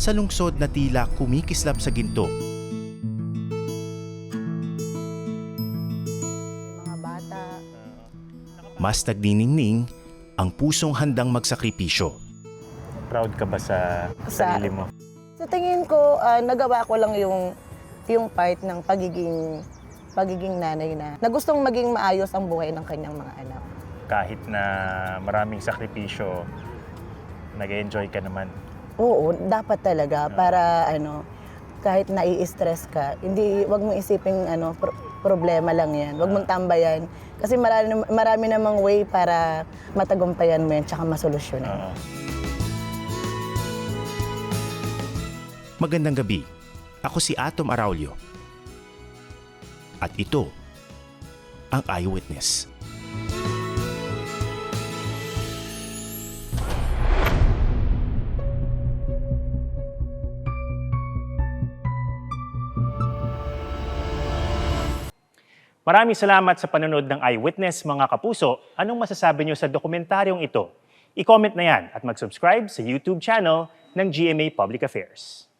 sa lungsod na tila kumikislap sa ginto. Mga bata. Mas nagniningning ang pusong handang magsakripisyo. Proud ka ba sa sarili mo? Sa tingin ko, nagawa ko lang yung part ng pagiging nanay na gustong maging maayos ang buhay ng kanyang mga anak. Kahit na maraming sakripisyo, nag-enjoy ka naman. Oo, dapat talaga para kahit nai-stress ka, wag mong isiping problema lang 'yan. Wag mong tambayan kasi marami namang way para matagumpayan mo 'yan tsaka masolusyonan. Magandang gabi. Ako si Atom Araulio. At ito ang Eyewitness. Maraming salamat sa panonood ng Eyewitness, mga kapuso. Anong masasabi niyo sa dokumentaryong ito? I-comment na yan at mag-subscribe sa YouTube channel ng GMA Public Affairs.